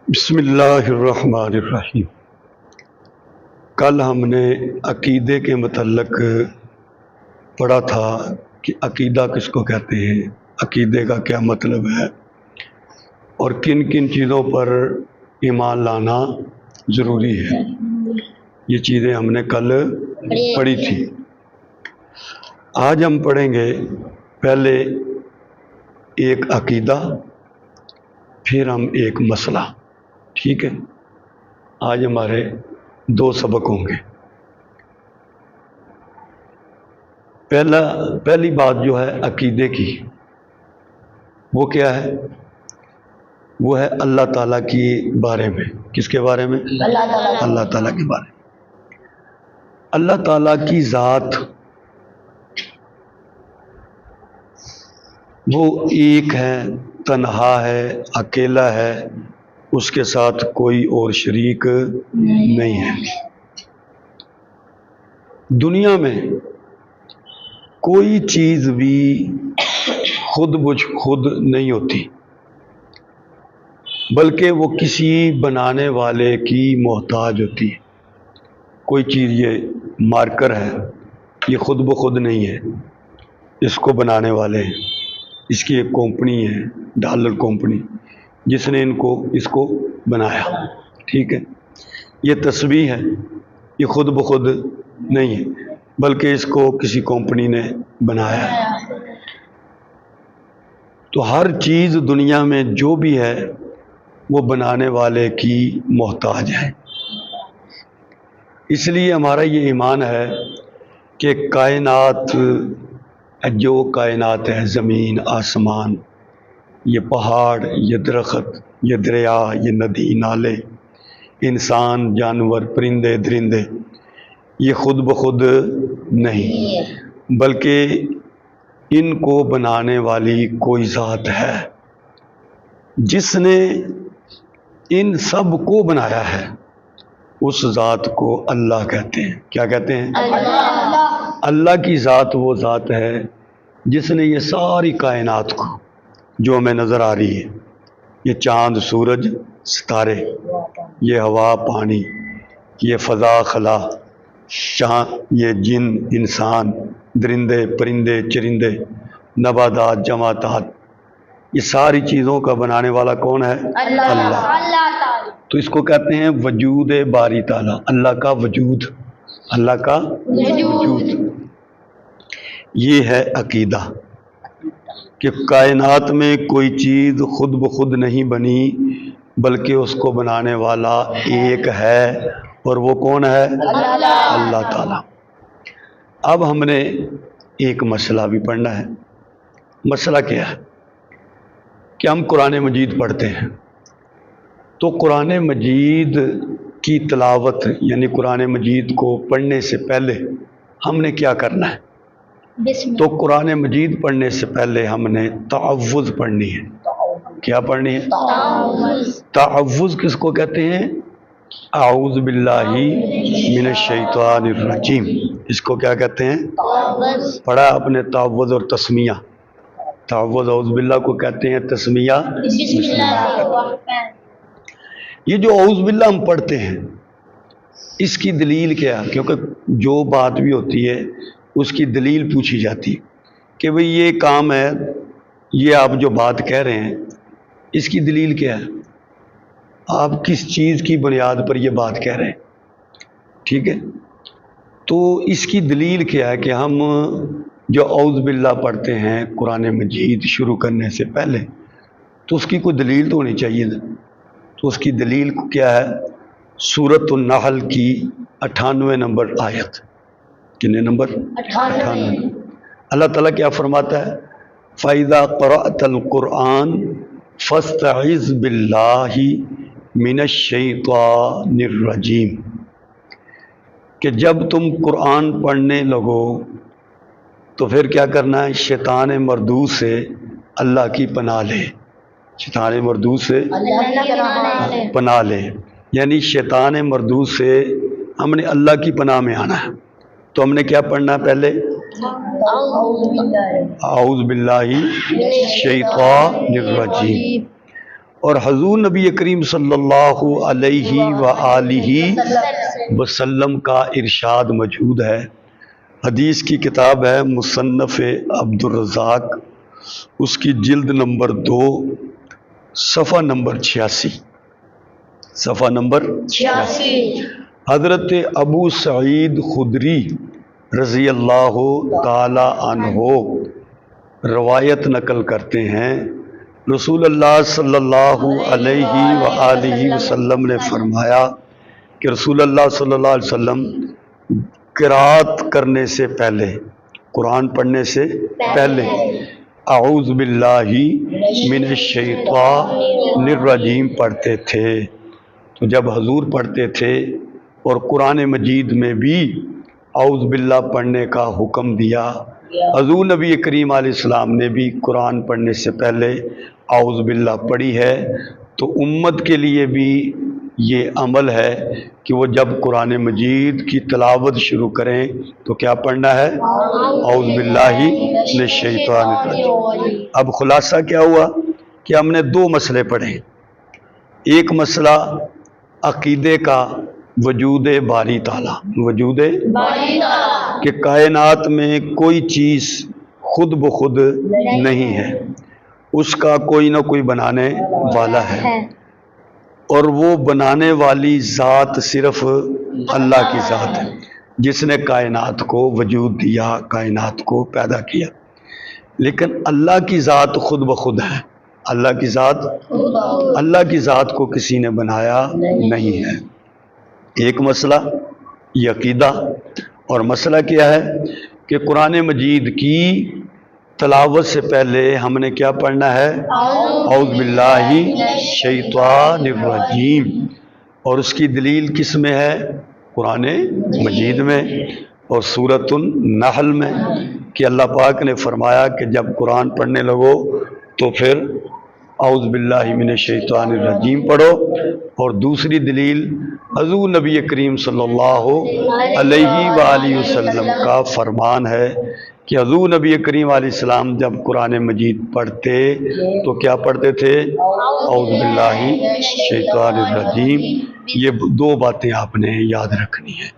بسم اللہ الرحمن الرحیم۔ کل ہم نے عقیدے کے متعلق پڑھا تھا کہ عقیدہ کس کو کہتے ہیں، عقیدے کا کیا مطلب ہے اور کن کن چیزوں پر ایمان لانا ضروری ہے۔ یہ چیزیں ہم نے کل پڑھی تھی۔ آج ہم پڑھیں گے پہلے ایک عقیدہ، پھر ہم ایک مسئلہ، ٹھیک ہے۔ آج ہمارے 2 سبق ہوں گے۔ پہلی بات جو ہے عقیدے کی، وہ کیا ہے؟ وہ ہے اللہ تعالیٰ کے بارے میں۔ کس کے بارے میں؟ اللہ تعالیٰ کے بارے میں۔ اللہ تعالیٰ کی ذات وہ ایک ہے، تنہا ہے، اکیلا ہے، اس کے ساتھ کوئی اور شریک نہیں ہے۔ دنیا میں کوئی چیز بھی خود بجھ خود نہیں ہوتی، بلکہ وہ کسی بنانے والے کی محتاج ہوتی ہے۔ کوئی چیز یہ مارکر ہے، یہ خود بخود نہیں ہے، اس کو بنانے والے ہیں، اس کی ایک کمپنی ہے، ڈالر کمپنی، جس نے اس کو بنایا، ٹھیک ہے۔ یہ تسبیح ہے، یہ خود بخود نہیں ہے، بلکہ اس کو کسی کمپنی نے بنایا ہے۔ تو ہر چیز دنیا میں جو بھی ہے وہ بنانے والے کی محتاج ہے۔ اس لیے ہمارا یہ ایمان ہے کہ کائنات، جو کائنات ہے، زمین، آسمان، یہ پہاڑ، یہ درخت، یہ دریا، یہ ندی، نالے، انسان، جانور، پرندے، درندے، یہ خود بخود نہیں، بلکہ ان کو بنانے والی کوئی ذات ہے جس نے ان سب کو بنایا ہے۔ اس ذات کو اللہ کہتے ہیں۔ کیا کہتے ہیں؟ اللہ کی ذات وہ ذات ہے جس نے یہ ساری کائنات کو، جو ہمیں نظر آ رہی ہے، یہ چاند، سورج، ستارے، یہ ہوا، پانی، یہ فضا، خلا، یہ جن، انسان، درندے، پرندے، چرندے، نباتات، جمادات، یہ ساری چیزوں کا بنانے والا کون ہے؟ اللہ۔ تو اس کو کہتے ہیں وجود باری تعالیٰ، اللہ کا وجود، اللہ کا وجود۔ یہ ہے عقیدہ کہ کائنات میں کوئی چیز خود بخود نہیں بنی، بلکہ اس کو بنانے والا ایک ہے، اور وہ کون ہے؟ اللہ تعالیٰ۔ اب ہم نے ایک مسئلہ بھی پڑھنا ہے۔ مسئلہ کیا ہے؟ کہ ہم قرآن مجید پڑھتے ہیں، تو قرآن مجید کی تلاوت، یعنی قرآن مجید کو پڑھنے سے پہلے ہم نے کیا کرنا ہے؟ تو قرآن مجید پڑھنے سے پہلے ہم نے تعوذ پڑھنی ہے۔ کیا پڑھنی ہے؟ تعوذ کس کو کہتے ہیں؟ اعوذ باللہ من الشیطان الرجیم، اس کو کیا کہتے ہیں؟ پڑھا آپ نے تعوذ اور تسمیہ؟ تعوذ اعوذ باللہ کو کہتے ہیں، تسمیہ بسم اللہ۔ یہ جو اعوذ باللہ ہم پڑھتے ہیں، اس کی دلیل کیا؟ کیونکہ جو بات بھی ہوتی ہے اس کی دلیل پوچھی جاتی ہے کہ بھئی یہ کام ہے، یہ آپ جو بات کہہ رہے ہیں، اس کی دلیل کیا ہے؟ آپ کس چیز کی بنیاد پر یہ بات کہہ رہے ہیں؟ ٹھیک ہے۔ تو اس کی دلیل کیا ہے کہ ہم جو اعوذ باللہ پڑھتے ہیں قرآن مجید شروع کرنے سے پہلے، تو اس کی کوئی دلیل تو ہونی چاہیے نا۔ تو اس کی دلیل کیا ہے؟ سورۃ النحل کی 98 نمبر آیت۔ کتنے نمبر؟ 98۔ اللہ تعالیٰ کیا فرماتا ہے؟ فَإِذَا قَرَأْتَ الْقُرْآنَ فَاسْتَعِذْ بِاللَّهِ مِنَ الشَّيْطَانِ الرَّجِيمِ، کہ جب تم قرآن پڑھنے لگو تو پھر کیا کرنا ہے؟ شیطان مردود سے اللہ کی پناہ لے۔ شیطان مردود سے پناہ لے، یعنی شیطان مردود سے ہم نے اللہ کی پناہ میں آنا ہے۔ تو ہم نے کیا پڑھنا ہے پہلے؟ اعوذ باللہ من الشیطان الرجیم۔ اور حضور نبی کریم صلی اللہ علیہ وآلہ وسلم کا ارشاد موجود ہے. حدیث کی کتاب ہے مصنف عبد الرزاق، اس کی جلد نمبر 2 صفحہ نمبر 86. صفحہ نمبر 86. حضرت ابو سعید خدری رضی اللہ تعالی عنہ روایت نقل کرتے ہیں، رسول اللہ صلی اللہ علیہ وآلہ وسلم نے فرمایا کہ رسول اللہ صلی اللہ علیہ وسلم قرات کرنے سے پہلے، قرآن پڑھنے سے پہلے اعوذ باللہ من الشیطان الرجیم پڑھتے تھے. تو جب حضور پڑھتے تھے اور قرآن مجید میں بھی اعوذ باللہ پڑھنے کا حکم دیا، حضور نبی کریم علیہ السلام نے بھی قرآن پڑھنے سے پہلے اعوذ باللہ پڑھی ہے، تو امت کے لیے بھی یہ عمل ہے کہ وہ جب قرآن مجید کی تلاوت شروع کریں تو کیا پڑھنا ہے؟ اعوذ باللہ من الشیطان الرجیم. اب خلاصہ کیا ہوا کہ ہم نے 2 مسئلے پڑھے. ایک مسئلہ عقیدے کا، وجود باری تعالیٰ، وجود کہ کائنات میں کوئی چیز خود بخود نہیں ہے، اس کا کوئی نہ کوئی بنانے والا ہے، اور وہ بنانے والی ذات صرف اللہ کی ذات ہے جس نے کائنات کو وجود دیا، کائنات کو پیدا کیا. لیکن اللہ کی ذات خود بخود ہے، اللہ کی ذات کو کسی نے بنایا نہیں ہے. ایک مسئلہ یہ عقیدہ، اور مسئلہ کیا ہے کہ قرآن مجید کی تلاوت سے پہلے ہم نے کیا پڑھنا ہے؟ اعوذ باللہ شیطان الرجیم. اور اس کی دلیل کس میں ہے؟ قرآن مجید میں اور سورۃ النحل میں، کہ اللہ پاک نے فرمایا کہ جب قرآن پڑھنے لگو تو پھر اعوذ باللہ من الشیطان الرجیم پڑھو. اور دوسری دلیل حضور نبی کریم صلی اللہ علیہ وآلہ وسلم کا فرمان ہے کہ حضور نبی کریم علیہ السلام جب قرآن مجید پڑھتے تو کیا پڑھتے تھے؟ اعوذ باللہ من الشیطان الرجیم. یہ 2 باتیں آپ نے یاد رکھنی ہیں.